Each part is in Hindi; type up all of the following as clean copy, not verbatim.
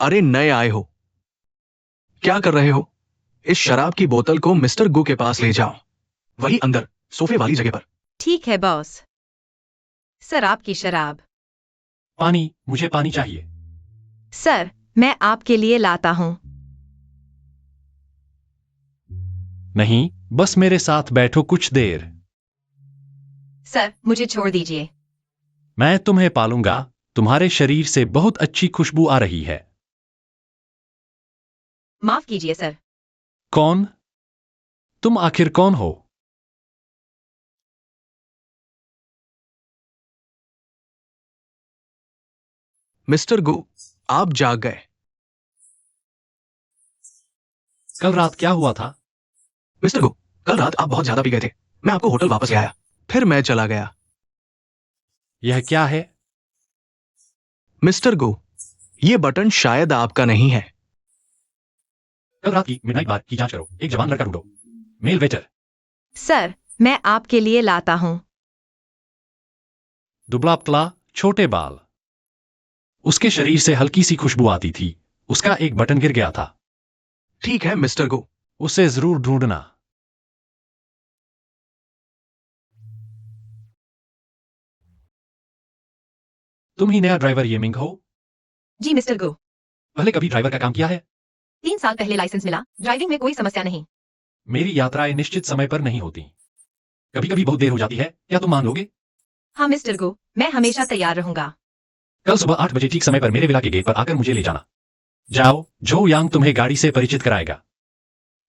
अरे नए आए हो, क्या कर रहे हो? इस शराब की बोतल को मिस्टर गो के पास ले जाओ, वही अंदर सोफे वाली जगह पर। ठीक है बॉस। सर आपकी शराब। पानी, मुझे पानी चाहिए। सर मैं आपके लिए लाता हूँ। नहीं, बस मेरे साथ बैठो कुछ देर। सर मुझे छोड़ दीजिए। मैं तुम्हें पालूंगा। तुम्हारे शरीर से बहुत अच्छी खुशबू आ रही है। माफ कीजिए सर। कौन? तुम आखिर कौन हो? मिस्टर गो, आप जाग गए। कल रात क्या हुआ था? मिस्टर गो, कल रात आप बहुत ज्यादा पी गए थे। मैं आपको होटल वापस ले आया, फिर मैं चला गया। यह क्या है? मिस्टर गो, ये बटन शायद आपका नहीं है। कल रात की मिडनाइट बार की जांच करो। एक जवान लड़का ढूंढो। Mail waiter. सर मैं आपके लिए लाता हूँ। दुबला पतला, छोटे बाल। उसके शरीर से हल्की सी खुशबू आती थी। उसका एक बटन गिर गया था। ठीक है मिस्टर गो। उसे जरूर ढूंढना। तुम ही नया ड्राइवर येमिंग हो? जी मिस्टर गो। पहले कभी ड्राइवर का काम किया है? 3 साल पहले लाइसेंस मिला, ड्राइविंग में कोई समस्या नहीं। मेरी यात्राएं निश्चित समय पर नहीं होती। कभी कभी बहुत देर हो जाती है। क्या तुम मान लोगे? हाँ मिस्टर गो, मैं हमेशा तैयार रहूंगा। कल सुबह 8 बजे ठीक समय पर मेरे विला के गेट पर आकर मुझे ले जाना। जाओ, जो यांग तुम्हें गाड़ी से परिचित कराएगा।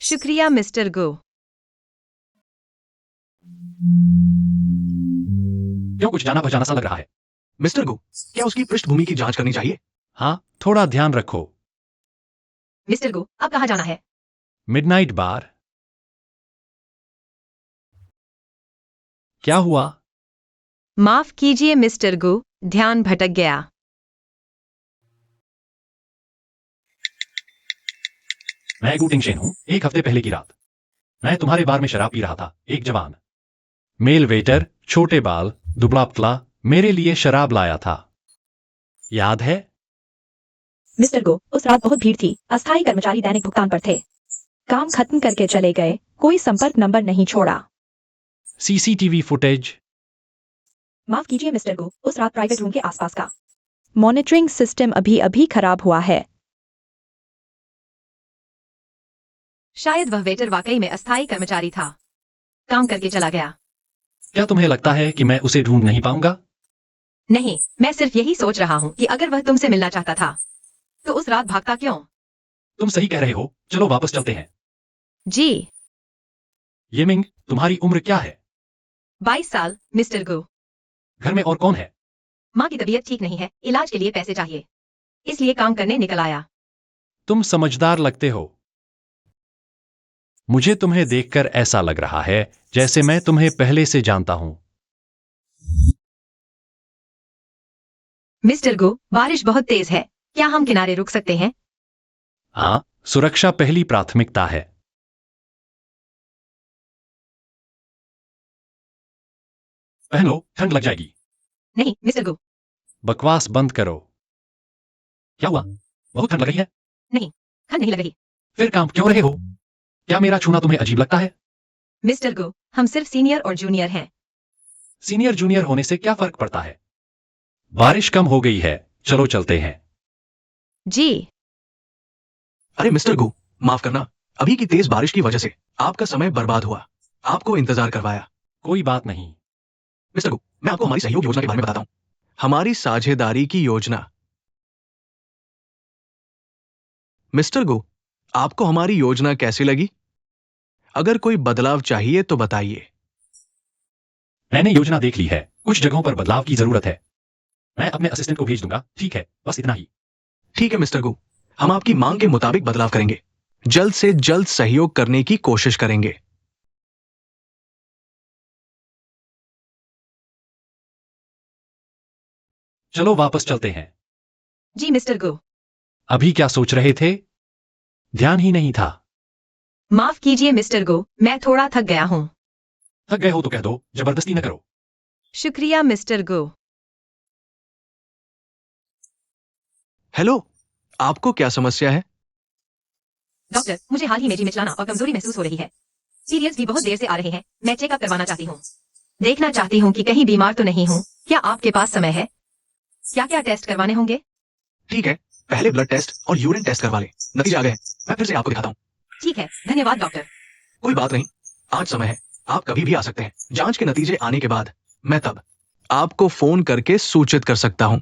शुक्रिया मिस्टर गो। क्यों, कुछ जाना पहचाना सा लग रहा है? मिस्टर गो, क्या उसकी पृष्ठभूमि की जांच करनी चाहिए? हाँ, थोड़ा ध्यान रखो। मिस्टर गो अब कहाँ जाना है? मिडनाइट बार। क्या हुआ? माफ कीजिए मिस्टर गो, ध्यान भटक गया। मैं गू टिंगशेन हूँ। एक हफ्ते पहले की रात मैं तुम्हारे बार में शराब पी रहा था। एक जवान मेल वेटर, छोटे बाल, दुबला पतला, मेरे लिए शराब लाया था। याद है? मिस्टर गो, उस रात बहुत भीड़ थी। अस्थायी कर्मचारी दैनिक भुगतान पर थे। काम खत्म करके चले गए। कोई संपर्क नंबर नहीं छोड़ा। CCTV footage. माफ कीजिए मिस्टर गो, उस रात प्राइवेट रूम के आसपास का मॉनिटरिंग सिस्टम अभी अभी खराब हुआ है। शायद वह वेटर वाकई में अस्थायी कर्मचारी था, काम करके चला गया। क्या तुम्हें लगता है कि मैं उसे ढूंढ नहीं पाऊंगा? नहीं, मैं सिर्फ यही सोच रहा हूँ कि अगर वह तुमसे मिलना चाहता था तो उस रात भागता क्यों? तुम सही कह रहे हो। चलो वापस चलते हैं। जी। येमिंग, तुम्हारी उम्र क्या है? 22 साल मिस्टर गो। घर में और कौन है? माँ की तबीयत ठीक नहीं है, इलाज के लिए पैसे चाहिए, इसलिए काम करने निकल आया। तुम समझदार लगते हो। मुझे तुम्हें देखकर ऐसा लग रहा है जैसे मैं तुम्हें पहले से जानता हूं। मिस्टर गो, बारिश बहुत तेज है, क्या हम किनारे रुक सकते हैं? हाँ, सुरक्षा पहली प्राथमिकता है। पहनो, ठंड लग जाएगी। नहीं मिस्टर गो। बकवास बंद करो। क्या हुआ? बहुत ठंड लग रही है? नहीं, ठंड नहीं लग रही। फिर काम क्यों रहे हो? क्या मेरा छूना तुम्हें अजीब लगता है? मिस्टर गो, हम सिर्फ सीनियर और जूनियर हैं। सीनियर जूनियर होने से क्या फर्क पड़ता है? बारिश कम हो गई है, चलो चलते हैं। जी। अरे मिस्टर गो, माफ करना, अभी की तेज बारिश की वजह से आपका समय बर्बाद हुआ, आपको इंतजार करवाया। कोई बात नहीं। मिस्टर गो, मैं आपको हमारी सहयोग योजना के बारे में बताता हूँ। हमारी साझेदारी की योजना। मिस्टर गो, आपको हमारी योजना कैसी लगी? अगर कोई बदलाव चाहिए तो बताइए। मैंने योजना देख ली है। कुछ जगहों पर बदलाव की जरूरत है। मैं अपने असिस्टेंट को भेज दूंगा। ठीक है, बस इतना ही। ठीक है मिस्टर गो, हम आपकी मांग के मुताबिक बदलाव करेंगे। जल्द से जल्द सहयोग करने की कोशिश करेंगे। चलो वापस चलते हैं। जी मिस्टर गो। अभी क्या सोच रहे थे? ध्यान ही नहीं था। माफ कीजिए मिस्टर गो, मैं थोड़ा थक गया हूँ। थक गए हो तो कह दो, जबरदस्ती न करो। शुक्रिया मिस्टर गो। हेलो, आपको क्या समस्या है? डॉक्टर, मुझे हाल ही में जी मिचलाना और कमजोरी महसूस हो रही है। पीरियड्स भी बहुत देर से आ रहे हैं। मैं चेकअप करवाना चाहती हूँ। देखना चाहती हूँ कि कहीं बीमार तो नहीं हूँ। क्या आपके पास समय है? क्या क्या टेस्ट करवाने होंगे? ठीक है, पहले ब्लड टेस्ट और यूरिन टेस्ट करवा लें। नतीजे आ गए हैं। मैं फिर से आपको दिखाता हूँ। ठीक है, धन्यवाद डॉक्टर। कोई बात नहीं, आज समय है, आप कभी भी आ सकते हैं। जांच के नतीजे आने के बाद मैं तब आपको फोन करके सूचित कर सकता हूँ।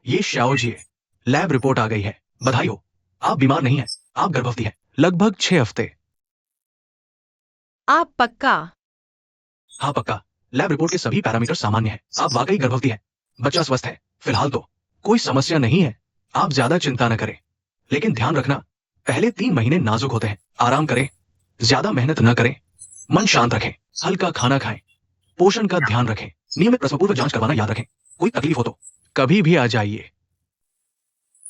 ये श्याओ जी है, लैब रिपोर्ट आ गई है। बधाई हो, आप बीमार नहीं हैं, आप गर्भवती हैं, लगभग 6 हफ्ते। आप पक्का? हाँ पक्का, लैब रिपोर्ट के सभी पैरामीटर सामान्य हैं। आप वाकई गर्भवती हैं, बच्चा स्वस्थ है। फिलहाल तो कोई समस्या नहीं है, आप ज्यादा चिंता न करें। लेकिन ध्यान रखना, पहले 3 महीने नाजुक होते हैं। आराम करें, ज्यादा मेहनत न करें, मन शांत रखें, हल्का खाना खाएं, पोषण का ध्यान रखें, नियमित प्रसव पूर्व जांच करवाना याद रखें। कोई तकलीफ हो तो कभी भी आ जाइए।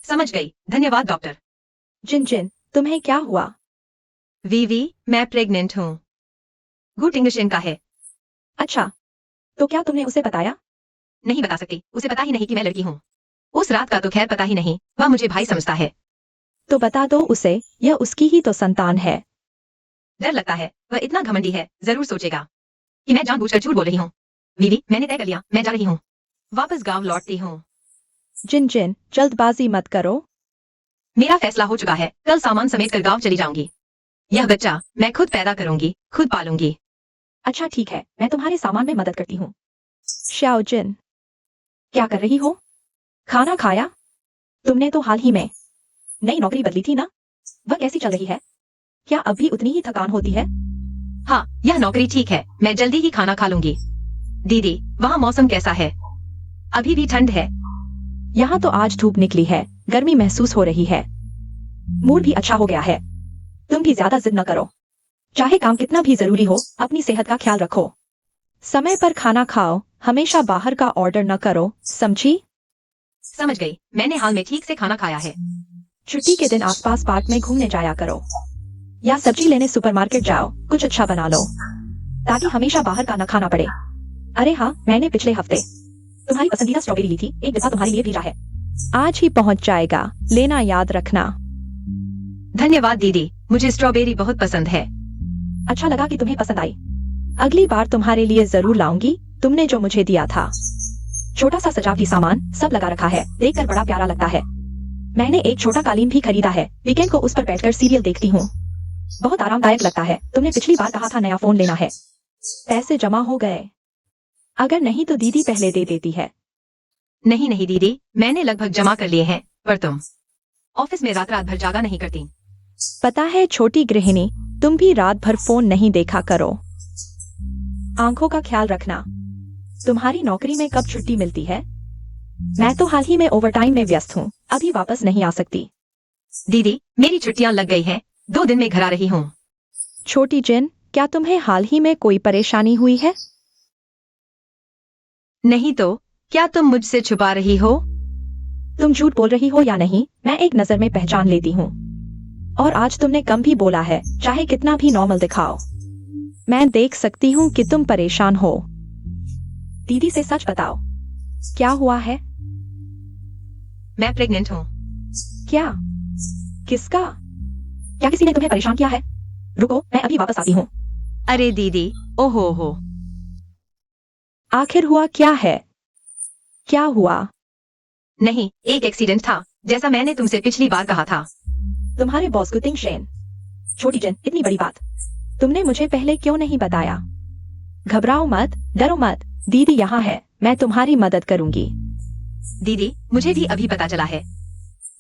समझ गई, धन्यवाद डॉक्टर। जिन जिन, तुम्हें क्या हुआ? वीवी, मैं प्रेग्नेंट हूँ। गुड इंग्लिश का है। अच्छा, तो क्या तुमने उसे बताया? नहीं बता सकती, उसे पता ही नहीं कि मैं लड़की हूँ। उस रात का तो खैर पता ही नहीं, वह मुझे भाई समझता है। तो बता दो उसे, यह उसकी ही तो संतान है। डर लगता है, वह इतना घमंडी है, जरूर सोचेगा कि मैं जानबूझकर झूठ बोल रही हूँ। वीवी, मैंने तय कर लिया, मैं जा रही हूँ। वापस गांव लौटती हूँ। जिन जिन, जल्दबाजी मत करो। मेरा फैसला हो चुका है, कल सामान समेट कर गांव चली जाऊंगी। यह बच्चा मैं खुद पैदा करूंगी, खुद पालूंगी। अच्छा ठीक है, मैं तुम्हारे सामान में मदद करती हूँ। श्याओ जिन, क्या कर रही हो? खाना खाया? तुमने तो हाल ही में नई नौकरी बदली थी ना? वह कैसी चल रही है? क्या अब भी उतनी ही थकान होती है? हाँ, यह नौकरी ठीक है, मैं जल्दी ही खाना खा लूंगी। दीदी, वहाँ मौसम कैसा है? अभी भी ठंड है? यहाँ तो आज धूप निकली है, गर्मी महसूस हो रही है। मूड भी अच्छा हो गया है। तुम भी ज्यादा जिद न करो। चाहे काम कितना भी जरूरी हो, अपनी सेहत का ख्याल रखो। समय पर खाना खाओ, हमेशा बाहर का ऑर्डर न करो, समझी? समझ गई, मैंने हाल में ठीक से खाना खाया है। छुट्टी के दिन आसपास पार्क में घूमने जाया करो, या सब्जी लेने सुपरमार्केट जाओ, कुछ अच्छा बना लो, ताकि हमेशा बाहर का न खाना पड़े। अरे हाँ, मैंने पिछले हफ्ते तुम्हारी पसंदीदा स्ट्रॉबेरी ली थी, एक डिब्बा तुम्हारे लिए भेजा है। आज ही पहुंच जाएगा, लेना याद रखना। धन्यवाद दीदी, मुझे स्ट्रॉबेरी बहुत पसंद है। अच्छा लगा कि तुम्हें पसंद आई। अगली बार तुम्हारे लिए जरूर लाऊंगी, तुमने जो मुझे दिया था। छोटा सा सजावटी सामान सब लगा रखा है, देखकर बड़ा प्यारा लगता है। मैंने एक छोटा कालीन भी खरीदा है, वीकेंड को उस पर बैठकर सीरियल देखती हूँ। बहुत आरामदायक लगता है। तुमने पिछली बार कहा था नया फोन लेना है। पैसे जमा हो गए? अगर नहीं तो दीदी पहले दे देती है। नहीं नहीं दीदी, मैंने लगभग जमा कर लिए हैं, पर तुम ऑफिस में रात रात भर जागा नहीं करती। पता है छोटी गृहिणी, तुम भी रात भर फोन नहीं देखा करो। आंखों का ख्याल रखना। तुम्हारी नौकरी में कब छुट्टी मिलती है? मैं तो हाल ही में ओवरटाइम में व्यस्त हूँ, अभी वापस नहीं आ सकती। दीदी, मेरी छुट्टियां लग गई हैं, 2 दिन में घर आ रही हूँ। छोटी जिन, क्या तुम्हें हाल ही में कोई परेशानी हुई है? नहीं तो क्या तुम मुझसे छुपा रही हो? तुम झूठ बोल रही हो या नहीं, मैं एक नजर में पहचान लेती हूँ। और आज तुमने कम भी बोला है, चाहे कितना भी नॉर्मल दिखाओ। मैं देख सकती हूँ कि तुम परेशान हो। दीदी से सच बताओ, क्या हुआ है? मैं प्रेग्नेंट हूँ। क्या? किसका? क्या किसी ने तुम्हें परेशान किया है? रुको, मैं अभी वापस आती हूँ। अरे दीदी, ओहो हो। आखिर हुआ क्या है? क्या हुआ? नहीं, एक एक्सीडेंट था, जैसा मैंने तुमसे पिछली बार कहा था। तुम्हारे बॉस को तिंग शेन। छोटी जिन, इतनी बड़ी बात तुमने मुझे पहले क्यों नहीं बताया? घबराओ मत, डरो मत, दीदी यहाँ है, मैं तुम्हारी मदद करूंगी। दीदी, मुझे भी अभी पता चला है।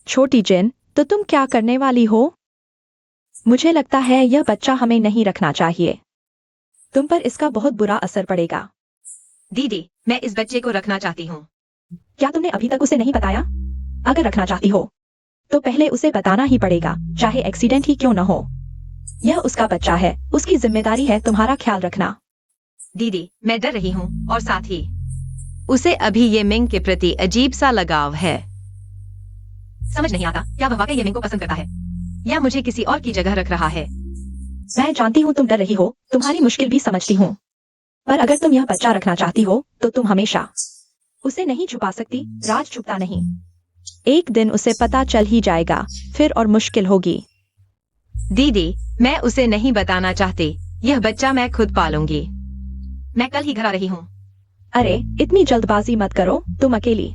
छोटी जिन, तो तुम क्या करने वाली हो? मुझे लगता है यह बच्चा हमें नहीं रखना चाहिए। तुम पर इसका बहुत बुरा असर पड़ेगा। दीदी, मैं इस बच्चे को रखना चाहती हूँ। क्या तुमने अभी तक उसे नहीं बताया? अगर रखना चाहती हो तो पहले उसे बताना ही पड़ेगा, चाहे एक्सीडेंट ही क्यों न हो। यह उसका बच्चा है, उसकी जिम्मेदारी है तुम्हारा ख्याल रखना। दीदी, मैं डर रही हूँ, और साथ ही उसे अभी ये मिंग के प्रति अजीब सा लगाव है। समझ नहीं आता, क्या वह वाकई ये मिंग को पसंद करता है, या मुझे किसी और की जगह रख रहा है। मैं जानती हूँ तुम डर रही हो, तुम्हारी मुश्किल भी समझती हूँ, पर अगर तुम यह बच्चा रखना चाहती हो तो तुम हमेशा उसे नहीं छुपा सकती। राज छुपता नहीं। एक दिन उसे पता चल ही जाएगा, फिर और मुश्किल होगी। दीदी, मैं उसे नहीं बताना चाहती। यह बच्चा मैं खुद पालूंगी। मैं कल ही घर आ रही हूँ। अरे इतनी जल्दबाजी मत करो, तुम अकेली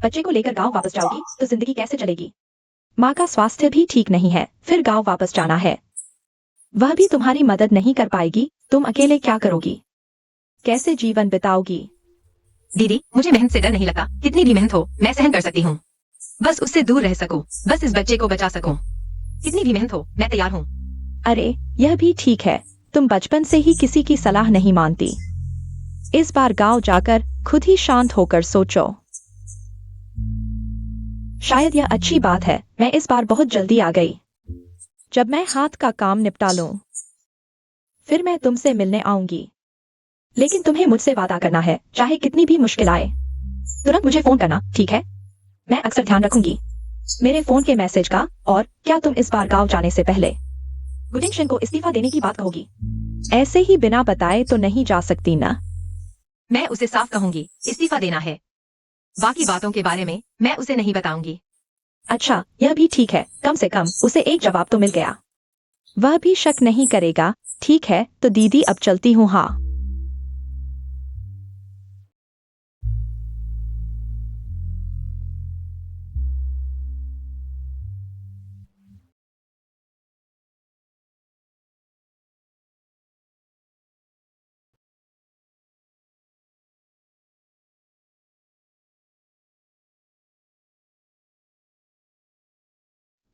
बच्चे को लेकर गांव वापस जाओगी तो जिंदगी कैसे चलेगी? माँ का स्वास्थ्य भी ठीक नहीं है, फिर गांव वापस जाना है। वह भी तुम्हारी मदद नहीं कर पाएगी, तुम अकेले क्या करोगी? कैसे जीवन बिताओगी? दीदी, मुझे मेहनत से डर नहीं लगता। कितनी भी मेहनत हो मैं सहन कर सकती हूँ। बस उससे दूर रह सकूं, बस इस बच्चे को बचा सकूं। कितनी भी मेहनत हो मैं तैयार हूँ। अरे यह भी ठीक है, तुम बचपन से ही किसी की सलाह नहीं मानती। इस बार गांव जाकर खुद ही शांत होकर सोचो। शायद यह अच्छी बात है, मैं इस बार बहुत जल्दी आ गई। जब मैं हाथ का काम निपटा लूं, फिर मैं तुमसे मिलने आऊंगी। लेकिन तुम्हें मुझसे वादा करना है, चाहे कितनी भी मुश्किल आए। तुरंत मुझे फोन करना, ठीक है? मैं अक्सर ध्यान रखूंगी मेरे फोन के मैसेज का। और क्या तुम इस बार गांव जाने से पहले गुडिंगशन को इस्तीफा देने की बात कहोगी? ऐसे ही बिना बताए तो नहीं जा सकती ना। मैं उसे साफ कहूंगी इस्तीफा देना है। बाकी बातों के बारे में मैं उसे नहीं बताऊंगी। अच्छा, यह भी ठीक है, कम से कम उसे एक जवाब तो मिल गया। वह भी शक नहीं करेगा। ठीक है तो दीदी अब चलती हूँ। हाँ।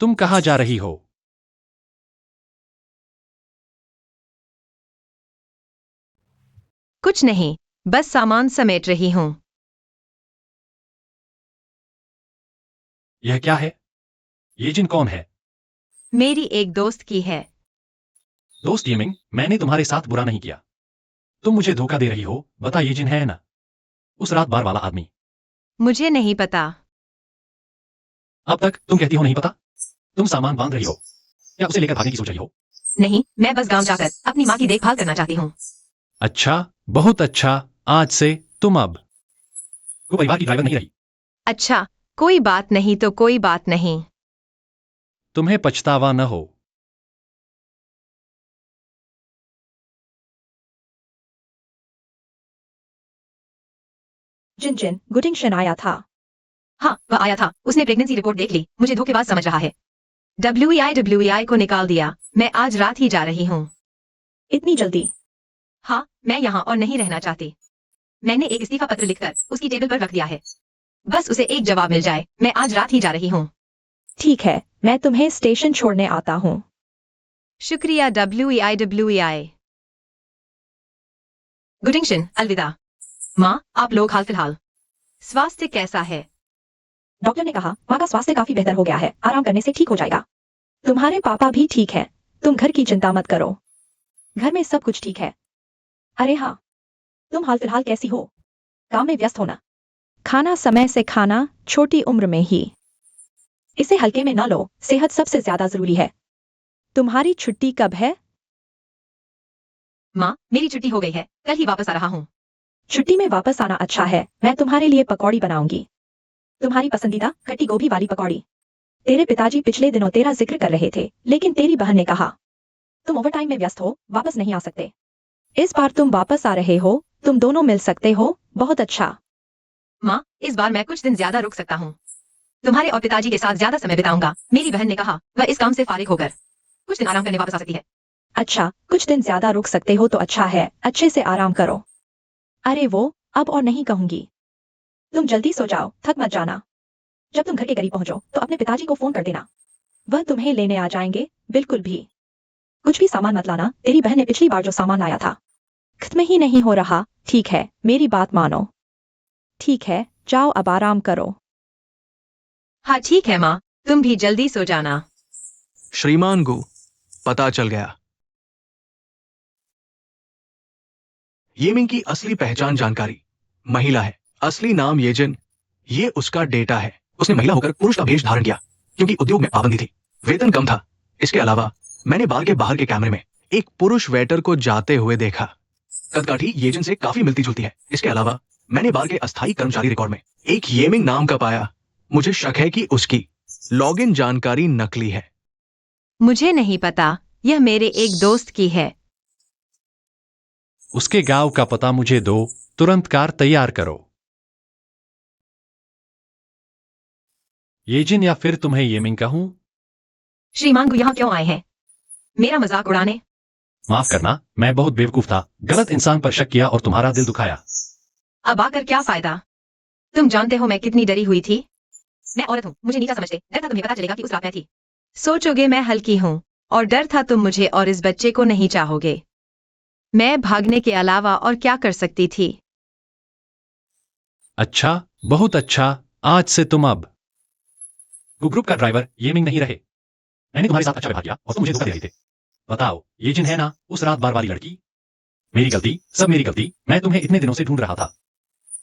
तुम कहाँ जा रही हो? कुछ नहीं, बस सामान समेट रही हूँ। यह क्या है? ये जिन कौन है? मेरी एक दोस्त की है। दोस्त येमिंग, मैंने तुम्हारे साथ बुरा नहीं किया। तुम मुझे धोखा दे रही हो। बता, ये जिन है ना? उस रात बार वाला आदमी। मुझे नहीं पता। अब तक तुम कहती हो नहीं पता। तुम सामान बांध रही हो या उसे लेकर भागने की सोच रही हो? नहीं, मैं बस गांव जाकर अपनी माँ की देखभाल करना चाहती हूँ। अच्छा, बहुत अच्छा। आज से तुम अब वो परिवार की ड्राइवर नहीं रही। अच्छा, कोई बात नहीं तो कोई बात नहीं। तुम्हें पछतावा न हो। जिन जिन गुडिंगशन आया था। हाँ, वह आया था। उसने प्रेगनेंसी रिपोर्ट देख ली। मुझे धोखेबाज समझ रहा है। WEI को निकाल दिया। मैं आज रात ही जा रही हूँ। इतनी जल्दी? हाँ, मैं यहाँ और नहीं रहना चाहती। मैंने एक इस्तीफा पत्र लिखकर उसकी टेबल पर रख दिया है। बस उसे एक जवाब मिल जाए। मैं आज रात ही जा रही हूँ। ठीक है, मैं तुम्हें स्टेशन छोड़ने आता हूँ। शुक्रिया WEI। गुडिंगशन, अलविदा। माँ, आप लोग हाल फिलहाल स्वास्थ्य कैसा है? डॉक्टर ने कहा माँ का स्वास्थ्य काफी बेहतर हो गया है, आराम करने से ठीक हो जाएगा। तुम्हारे पापा भी ठीक है, तुम घर की चिंता मत करो। घर में सब कुछ ठीक है। अरे हाँ, तुम हाल फिलहाल कैसी हो? काम में व्यस्त होना, खाना समय से खाना, छोटी उम्र में ही। इसे हल्के में न लो, सेहत सबसे ज्यादा जरूरी है। तुम्हारी छुट्टी कब है? माँ, मेरी छुट्टी हो गई है, कल ही वापस आ रहा हूँ। छुट्टी में वापस आना अच्छा है। मैं तुम्हारे लिए पकौड़ी बनाऊंगी, तुम्हारी पसंदीदा खट्टी गोभी वाली पकौड़ी। तेरे पिताजी पिछले दिनों तेरा जिक्र कर रहे थे, लेकिन तेरी बहन ने कहा तुम ओवरटाइम में व्यस्त हो, वापस नहीं आ सकते। इस बार तुम वापस आ रहे हो, तुम दोनों मिल सकते हो। बहुत अच्छा। माँ, इस बार मैं कुछ दिन ज्यादा रुक सकता हूँ। तुम्हारे और पिताजी के साथ ज्यादा समय बिताऊंगा। मेरी बहन ने कहा वह इस काम से फारिग होकर कुछ दिन आराम करने वापस आ सकती है। अच्छा, कुछ दिन ज्यादा रुक सकते हो तो अच्छा है, अच्छे से आराम करो। अरे वो, अब और नहीं कहूंगी। तुम जल्दी सो जाओ, थक मत जाना। जब तुम घर के करीब पहुंचो तो अपने पिताजी को फोन कर देना, वह तुम्हें लेने आ जाएंगे। बिल्कुल भी कुछ भी सामान मत लाना, तेरी बहन ने पिछली बार जो सामान लाया था खत्म ही नहीं हो रहा। ठीक है, मेरी बात मानो। ठीक है, जाओ अब आराम करो। हाँ ठीक है माँ, तुम भी जल्दी सो जाना। श्रीमान गु, पता चल गया। येमिंग की असली पहचान जानकारी महिला है। असली नाम येजिन। ये उसका डेटा है। उसने महिला होकर पुरुष का भेष धारण किया क्योंकि उद्योग में पाबंदी थी, वेतन कम था। इसके अलावा मैंने बार के बाहर के कैमरे में एक पुरुष वेटर को जाते हुए देखा। कदकाठी येजिन से काफी मिलती जुलती है। इसके अलावा मैंने बार के अस्थायी कर्मचारी रिकॉर्ड में एक येमिंग नाम का पाया। मुझे शक है कि उसकी लॉगिन जानकारी नकली है। मुझे नहीं पता, यह मेरे एक दोस्त की है। उसके गांव का पता मुझे दो, तुरंत कार तैयार करो। ये जिन या फिर तुम्हें येमिंग कहूं? श्रीमान गु यहाँ क्यों आए हैं? मेरा मजाक उड़ाने? माफ करना, मैं बहुत बेवकूफ था, गलत इंसान पर शक किया और तुम्हारा दिल दुखाया। अब आकर क्या फायदा? तुम जानते हो मैं कितनी डरी हुई थी। मैं औरत हूँ, मुझे नीचा समझते, डर था तुम्हें पता चलेगा कि उस रात मैं थी। सोचोगे मैं हल्की हूँ, और डर था तुम मुझे और इस बच्चे को नहीं चाहोगे। मैं भागने के अलावा और क्या कर सकती थी? अच्छा, बहुत अच्छा, आज से तुम अब ग्रुप का ड्राइवर येमिंग नहीं रहे। मैंने तुम्हारे साथ अच्छा व्यवहार किया और तुम मुझे धोखा दे रहे थे। बताओ, ये जिन है ना, उस रात बार वाली लड़की? मेरी गलती, सब मेरी गलती, मैं तुम्हें इतने दिनों से ढूंढ रहा था।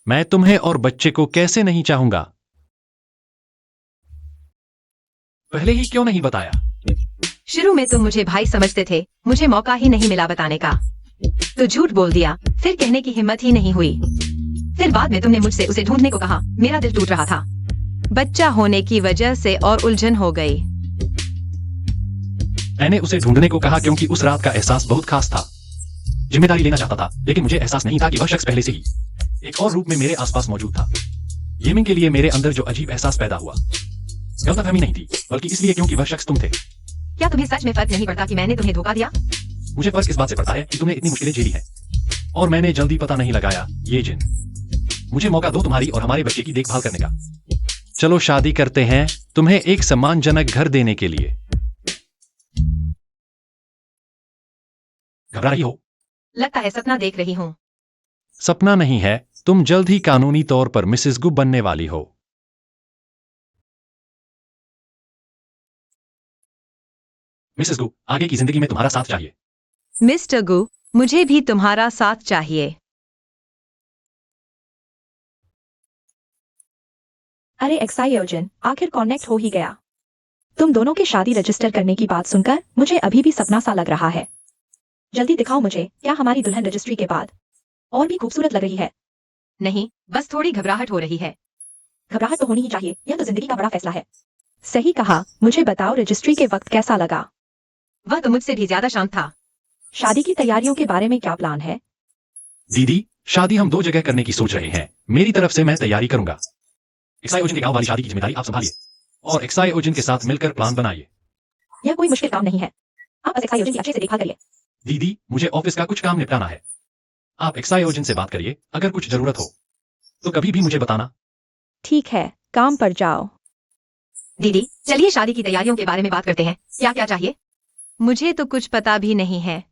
मैं तुम्हें और बच्चे को कैसे नहीं चाहूंगा? पहले ही क्यों नहीं बताया? शुरू में तुम मुझे भाई समझते थे, मुझे मौका ही नहीं मिला बताने का। तो झूठ बोल दिया, फिर कहने की हिम्मत ही नहीं हुई। फिर बाद में तुमने मुझसे उसे ढूंढने को कहा, मेरा दिल टूट रहा था। बच्चा होने की वजह से और उलझन हो गई। मैंने उसे ढूंढने को कहा क्योंकि उस रात का एहसास बहुत खास था। जिम्मेदारी लेना चाहता था, लेकिन मुझे एहसास नहीं था कि वह शख्स पहले से ही एक और रूप में मेरे आसपास मौजूद था। येमिंग के लिए मेरे अंदर जो अजीब एहसास पैदा हुआ, गलतफहमी नहीं थी, बल्कि इसलिए क्योंकि वह शख्स तुम थे। क्या तुम्हें सच में फर्क नहीं पड़ता कि मैंने तुम्हें धोखा दिया? मुझे फर्क इस बात से पड़ता है कि तुमने इतनी मुश्किलें झेली है और मैंने जल्दी पता नहीं लगाया। ये जिन, मुझे मौका दो तुम्हारी और हमारे बच्चे की देखभाल करने का। चलो शादी करते हैं, तुम्हें एक सम्मानजनक घर देने के लिए। घबरा रही हो? लगता है सपना देख रही हूँ। सपना नहीं है, तुम जल्द ही कानूनी तौर पर मिसेस गु बनने वाली हो। मिसेस गु, आगे की जिंदगी में तुम्हारा साथ चाहिए। मिस्टर गु, मुझे भी तुम्हारा साथ चाहिए। अरे एक्साई योजन, आखिर कनेक्ट हो ही गया। तुम दोनों की शादी रजिस्टर करने की बात सुनकर मुझे अभी भी सपना सा लग रहा है। जल्दी दिखाओ मुझे, क्या हमारी दुल्हन रजिस्ट्री के बाद और भी खूबसूरत लग रही है? नहीं, बस थोड़ी घबराहट हो रही है। घबराहट तो होनी ही चाहिए, यह तो जिंदगी का बड़ा फैसला है। सही कहा, मुझे बताओ रजिस्ट्री के वक्त कैसा लगा? वह तो मुझसे भी ज्यादा शांत था। शादी की तैयारियों के बारे में क्या प्लान है? दीदी, शादी हम 2 जगह करने की सोच रहे हैं। मेरी तरफ से मैं तैयारी करूंगा। एक्साई ओजिन के गांव वाली शादी की जिम्मेदारी आप संभालिए और एक्साई ओजिन के साथ मिलकर प्लान बनाइए। यह कोई मुश्किल काम नहीं है, आप बस एक्साई योजन की अच्छे से देखभाल करिए। दीदी, मुझे ऑफिस का कुछ काम निपटाना है। आप एक्साई ओजिन से बात करिए, अगर कुछ जरूरत हो तो कभी भी मुझे बताना। ठीक है, काम पर जाओ। दीदी, चलिए शादी की तैयारियों के बारे में बात करते हैं। क्या क्या चाहिए? मुझे तो कुछ पता भी नहीं है।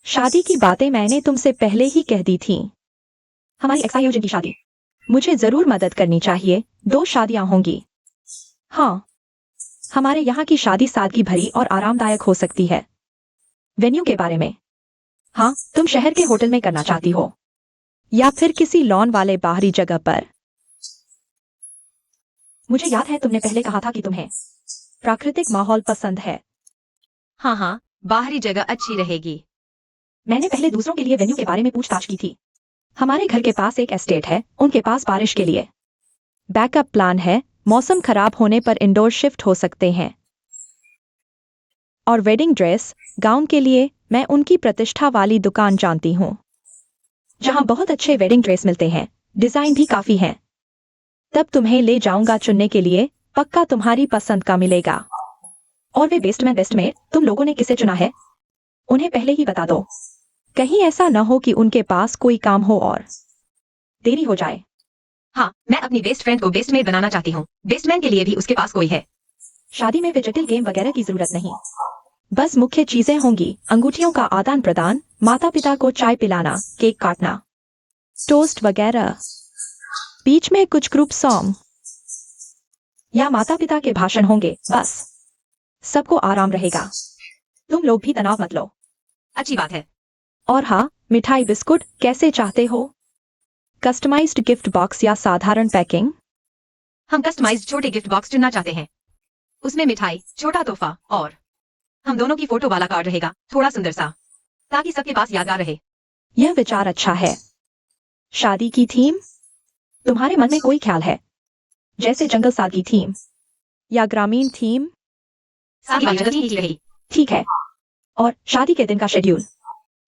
शादी की बातें मैंने तुमसे पहले ही कह दी थी। हमारी एक्साई योजन की शादी, मुझे जरूर मदद करनी चाहिए। 2 शादियां होंगी। हाँ, हमारे यहाँ की शादी सादगी भरी और आरामदायक हो सकती है। वेन्यू के बारे में, हाँ, तुम शहर के होटल में करना चाहती हो या फिर किसी लॉन वाले बाहरी जगह पर? मुझे याद है तुमने पहले कहा था कि तुम्हें प्राकृतिक माहौल पसंद है। हाँ हाँ, बाहरी जगह अच्छी रहेगी। मैंने पहले दूसरों के लिए वेन्यू के बारे में पूछताछ की थी। हमारे घर के पास एक एस्टेट है, उनके पास बारिश के लिए बैकअप प्लान है। मौसम खराब होने पर इंडोर शिफ्ट हो सकते हैं। और वेडिंग ड्रेस, गाउन के लिए मैं उनकी प्रतिष्ठा वाली दुकान जानती हूँ, जहाँ बहुत अच्छे वेडिंग ड्रेस मिलते हैं, डिजाइन भी काफी हैं। तब तुम्हें ले जाऊंगा चुनने के लिए, पक्का तुम्हारी पसंद का मिलेगा। और वे बेस्ट में तुम लोगों ने किसे चुना है, उन्हें पहले ही बता दो। कहीं ऐसा न हो कि उनके पास कोई काम हो और देरी हो जाए। हाँ, मैं अपनी बेस्ट फ्रेंड को बेस्टमेट बनाना चाहती हूँ। बेस्टमैन के लिए भी उसके पास कोई है। शादी में जटिल गेम वगैरह की जरूरत नहीं, बस मुख्य चीजें होंगी: अंगूठियों का आदान प्रदान, माता पिता को चाय पिलाना, केक काटना, टोस्ट वगैरह। बीच में कुछ ग्रुप सॉन्ग या माता पिता के भाषण होंगे। बस सबको आराम रहेगा, तुम लोग भी तनाव मत लो। अच्छी बात है। और हाँ, मिठाई बिस्कुट कैसे चाहते हो? कस्टमाइज्ड गिफ्ट बॉक्स या साधारण पैकिंग? हम कस्टमाइज्ड छोटे गिफ्ट बॉक्स चुनना चाहते हैं। उसमें मिठाई, छोटा तोहफा और हम दोनों की फोटो वाला कार्ड रहेगा, थोड़ा सुंदर सा, ताकि सबके पास यादगार रहे। यह विचार अच्छा है। शादी की थीम, तुम्हारे मन में कोई ख्याल है जैसे जंगल सादगी थीम या ग्रामीण थीम? सारी बात जल्दी ठीक रही। ठीक है। और शादी के दिन का शेड्यूल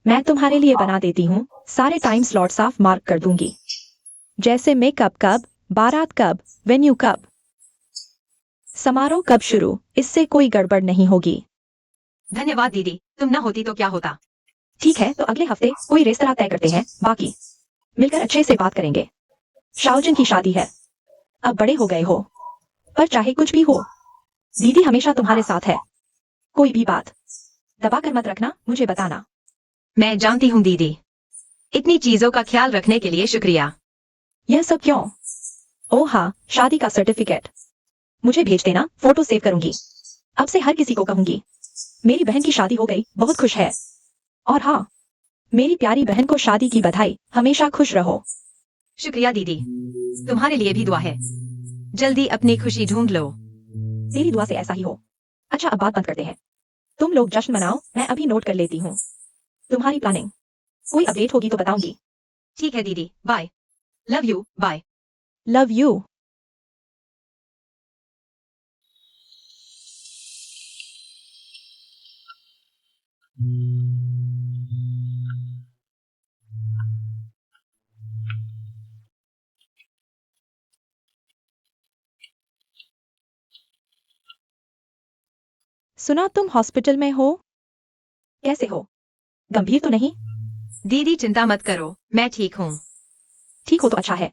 मैं तुम्हारे लिए बना देती हूँ। सारे टाइम स्लॉट साफ मार्क कर दूंगी, जैसे मेकअप कब, बारात कब, वेन्यू कब, समारोह कब शुरू। इससे कोई गड़बड़ नहीं होगी। धन्यवाद दीदी, तुम न होती तो क्या होता। ठीक है, तो अगले हफ्ते कोई रेस्तरां तय करते हैं, बाकी मिलकर अच्छे से बात करेंगे। शाओजिन की शादी है, अब बड़े हो गए हो, पर चाहे कुछ भी हो, दीदी हमेशा तुम्हारे साथ है। कोई भी बात दबा कर मत रखना, मुझे बताना। मैं जानती हूँ दीदी। इतनी चीजों का ख्याल रखने के लिए शुक्रिया। यह सब क्यों? ओह हाँ, शादी का सर्टिफिकेट मुझे भेज देना, फोटो सेव करूंगी। अब से हर किसी को कहूंगी मेरी बहन की शादी हो गई, बहुत खुश है। और हाँ, मेरी प्यारी बहन को शादी की बधाई। हमेशा खुश रहो। शुक्रिया दीदी, तुम्हारे लिए भी दुआ है। जल्दी अपनी खुशी ढूंढ लो। तेरी दुआ से ऐसा ही हो। अच्छा, अब बात बंद करते हैं। तुम लोग जश्न मनाओ, मैं अभी नोट कर लेती हूँ तुम्हारी प्लानिंग। कोई अपडेट होगी तो बताऊंगी। ठीक है दीदी, bye. Love you, bye. Love you. सुना तुम हॉस्पिटल में हो? कैसे हो? गंभीर तो नहीं? दीदी चिंता मत करो, मैं ठीक हूँ। ठीक हो तो अच्छा है।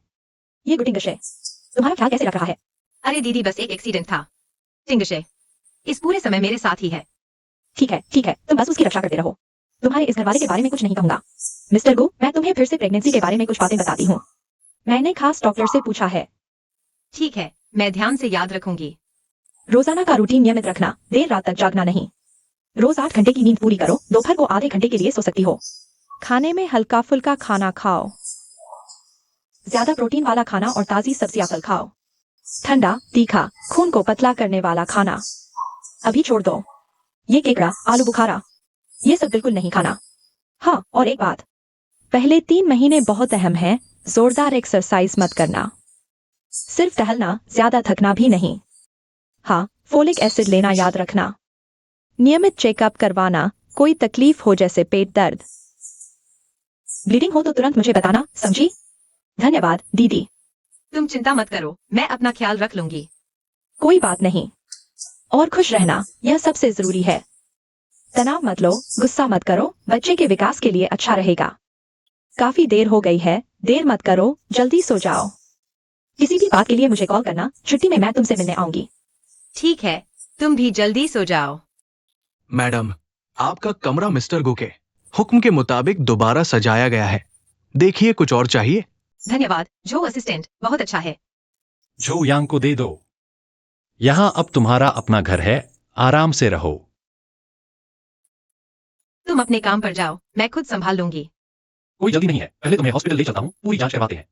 ये गुटिंगशे तुम्हारा ख्याल कैसे रख रहा है? अरे दीदी, बस एक एक्सीडेंट था। टिंगशे इस पूरे समय मेरे साथ ही है। ठीक है, ठीक है, तुम बस उसकी रक्षा करते रहो। तुम्हारे इस घरवाले के बारे में कुछ नहीं कहूंगा। मिस्टर गु, मैं तुम्हें फिर से प्रेगनेंसी के बारे में कुछ बातें बताती हूँ। मैंने खास डॉक्टर से पूछा है। ठीक है, मैं ध्यान से याद रखूंगी। रोजाना का रूटीन नियमित रखना, देर रात तक जागना नहीं। रोज 8 घंटे की नींद पूरी करो, दोपहर को आधे घंटे के लिए सो सकती हो। खाने में हल्का फुल्का खाना खाओ, ज्यादा प्रोटीन वाला खाना और ताजी सब्जियां फल खाओ। ठंडा, तीखा, खून को पतला करने वाला खाना अभी छोड़ दो। ये केकड़ा, आलू बुखारा, ये सब बिल्कुल नहीं खाना। हाँ, और एक बात, पहले 3 महीने बहुत अहम है। जोरदार एक्सरसाइज मत करना, सिर्फ टहलना, ज्यादा थकना भी नहीं। हाँ, फोलिक एसिड लेना याद रखना। नियमित चेकअप करवाना, कोई तकलीफ हो जैसे पेट दर्द, ब्लीडिंग हो तो तुरंत मुझे बताना, समझी? धन्यवाद दीदी। तुम चिंता मत करो, मैं अपना ख्याल रख लूंगी। कोई बात नहीं। और खुश रहना, यह सबसे जरूरी है। तनाव मत लो, गुस्सा मत करो, बच्चे के विकास के लिए अच्छा रहेगा। काफी देर हो गई है, देर मत करो, जल्दी सो जाओ। किसी भी बात के लिए मुझे कॉल करना, छुट्टी में मैं तुमसे मिलने आऊंगी। ठीक है, तुम भी जल्दी सो जाओ। मैडम, आपका कमरा मिस्टर गु के हुक्म के मुताबिक दोबारा सजाया गया है। देखिए, कुछ और चाहिए? धन्यवाद जो असिस्टेंट, बहुत अच्छा है। जो यांग को दे दो। यहाँ अब तुम्हारा अपना घर है, आराम से रहो। तुम अपने काम पर जाओ, मैं खुद संभाल लूंगी। कोई जल्दी नहीं है, पहले तुम्हें हॉस्पिटल ले चलता हूँ, पूरी जांच करवाते हैं।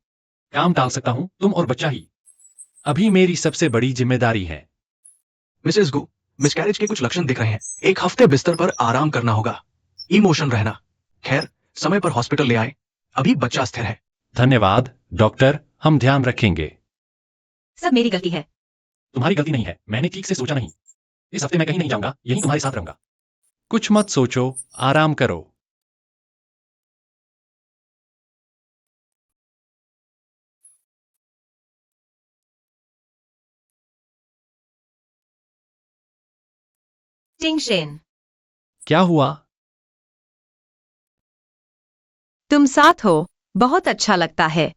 काम टाल सकता हूँ, तुम और बच्चा ही। अभी मेरी सबसे बड़ी जिम्मेदारी है। मिसेस गु, मिसकैरेज के कुछ लक्षण दिख रहे हैं। 1 हफ्ते बिस्तर पर आराम करना होगा, इमोशन रहना। खैर, समय पर हॉस्पिटल ले आए, अभी बच्चा स्थिर है। धन्यवाद डॉक्टर, हम ध्यान रखेंगे। सब मेरी गलती है। तुम्हारी गलती नहीं है, मैंने ठीक से सोचा नहीं। इस हफ्ते मैं कहीं नहीं जाऊंगा, यहीं तुम्हारे साथ रहूंगा। कुछ मत सोचो, आराम करो। टिंगशेन, क्या हुआ? तुम साथ हो, बहुत अच्छा लगता है।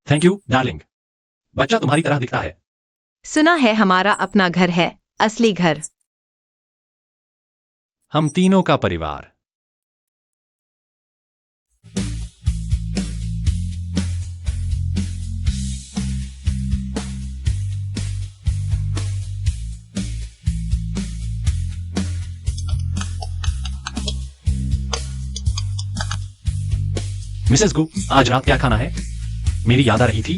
Thank you darling. बच्चा तुम्हारी तरह दिखता है। सुना है हमारा अपना घर है, असली घर। हम तीनों का परिवार। मिसेस गु, आज रात क्या खाना है? मेरी याद आ रही थी।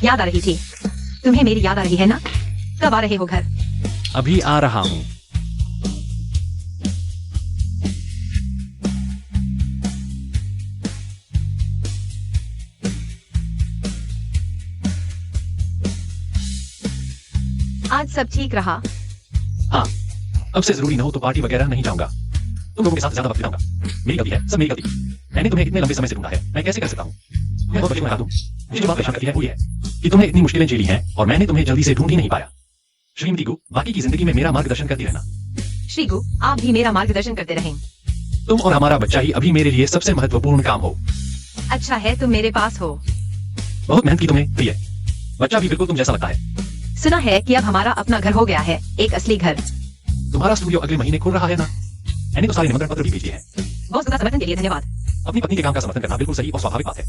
याद आ रही थी? तुम्हें मेरी याद आ रही है ना? कब आ रहे हो घर? अभी आ रहा हूं। आज सब ठीक रहा? हाँ, अब से जरूरी न हो तो पार्टी वगैरह नहीं जाऊंगा। तुम लोगों के साथ ज्यादा वक्त बिताऊंगा। मेरी गलती है, सब मेरी गलती। मैंने तुम्हें इतने लंबे समय से ढूंढा है, मैं कैसे कर सकता हूँ? मैं बहुत बच्चे को हरा दूं। मुझे जो बात परेशान करती है वो ये है कि तुमने इतनी मुश्किलें झेली हैं और मैंने तुम्हें जल्दी से ढूंढ ही नहीं पाया। श्रीमती गु, बाकी की जिंदगी में मेरा मार्गदर्शन करती रहना। श्रीगु, आप भी मेरा मार्गदर्शन करते रहें। तुम और हमारा बच्चा ही अभी मेरे लिए सबसे महत्वपूर्ण काम हो। अच्छा है तुम मेरे पास हो। बहुत मेहनत की तुम्हें, प्रिय। बच्चा भी बिल्कुल तुम जैसा लगता है। सुना है कि अब हमारा अपना घर हो गया है, एक असली घर। तुम्हारा स्टूडियो अगले महीने खुल रहा है ना? मैंने तो सारे निमंत्रण पत्र भी भेज दिए हैं। बॉस का समर्थन के लिए धन्यवाद। अपनी पत्नी के काम का समर्थन करना बिल्कुल सही और स्वाभाविक बात है।